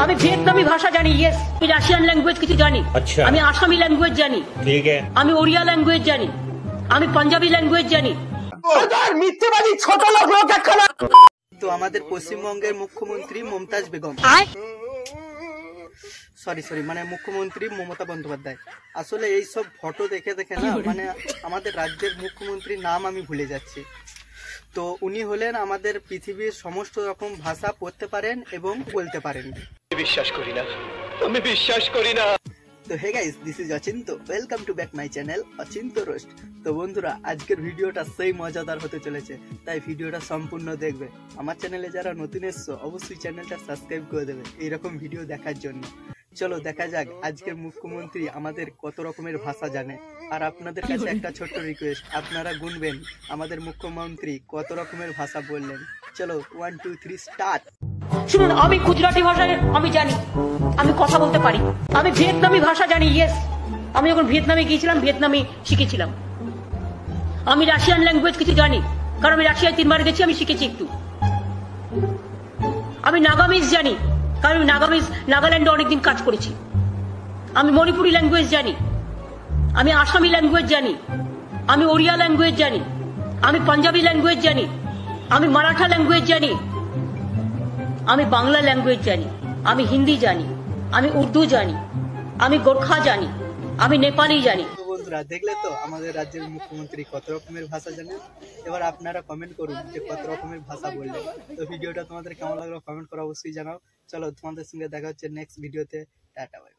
আমি ভিয়েতনামি ভাষা জানি, ইয়েস। আমি রাশিয়ান ল্যাঙ্গুয়েজ কিছু জানি, আচ্ছা। আমি আসামি ল্যাঙ্গুয়েজ জানি, ঠিক আছে। আমি ওড়িয়া ল্যাঙ্গুয়েজ জানি, আমি পাঞ্জাবি ল্যাঙ্গুয়েজ জানি। মিথ্যেবাদী ছোট লোক লোক একখানা। তো আমাদের পশ্চিমবঙ্গের মুখ্যমন্ত্রী মমতাজ বেগম, সরি মানে মুখ্যমন্ত্রী মমতা বন্দ্যোপাধ্যায়। আসলে এই সব ফটো দেখে দেখে না মানে আমাদের রাজ্যের মুখ্যমন্ত্রীর নাম আমি ভুলে যাচ্ছি। তো উনি হলেন আমাদের পৃথিবীর সমস্ত রকম ভাষা পড়তে পারেন এবং বলতে পারেন। বিশ্বাস করি না, আমি বিশ্বাস করি না। তো hey guys, this is Achinta, welcome to back my channel Achinta roast. তো বন্ধুরা, আজকের ভিডিওটা সেই মজাদার হতে চলেছে, তাই ভিডিওটা সম্পূর্ণ দেখবে। আমার চ্যানেলে যারা নতুন এসছো অবশ্যই চ্যানেলটা সাবস্ক্রাইব করে দেবে এইরকম ভিডিও দেখার জন্য। চলো দেখা যাক আজকের মুখ্যমন্ত্রী আমাদের কত রকমের ভাষা জানে। আর আপনাদের কাছে একটা ছোট্ট রিকোয়েস্ট, আপনারা গুনবেন আমাদের মুখ্যমন্ত্রী কত রকমের ভাষা বললেন। চলো 1 2 3 স্টার্ট। শুনুন, আমি গুজরাটি ভাষা আমি জানি, আমি কথা বলতে পারি। আমি ভিয়েতনামি ভাষা জানি, ইয়েস। আমি যখন ভিয়েতনামে গিয়েছিলাম ভিয়েতনামি শিখেছিলাম। আমি রাশিয়ান ল্যাঙ্গুয়েজ কিছু জানি, কারণ আমি রাশিয়ায় 3 বার গেছি, আমি শিখেছি একটু। আমি নাগামিজ জানি, কারণ আমি নাগাল্যান্ডে অনেকদিন কাজ করেছি। আমি মণিপুরি ল্যাঙ্গুয়েজ জানি, আমি আসামি ল্যাঙ্গুয়েজ জানি, আমি ওড়িয়া ল্যাঙ্গুয়েজ জানি, আমি পাঞ্জাবি ল্যাঙ্গুয়েজ জানি, আমি মারাঠা ল্যাঙ্গুয়েজ জানি, আমি বাংলা ল্যাঙ্গুয়েজ জানি, আমি হিন্দি জানি, আমি উর্দু জানি, আমি গোর্খা জানি, আমি নেপালি জানি। তো বন্ধুরা, দেখলে তো আমাদের রাজ্যের মুখ্যমন্ত্রী কত রকমের ভাষা জানে। এবার আপনারা কমেন্ট করুন যে কত রকমের ভাষা বললেন। তো ভিডিওটা তোমাদের কেমন লাগলো কমেন্ট করে অবশ্যই জানাও। চলো, তোমাদের সঙ্গে দেখা হচ্ছে নেক্সট ভিডিওতে। Tata bye.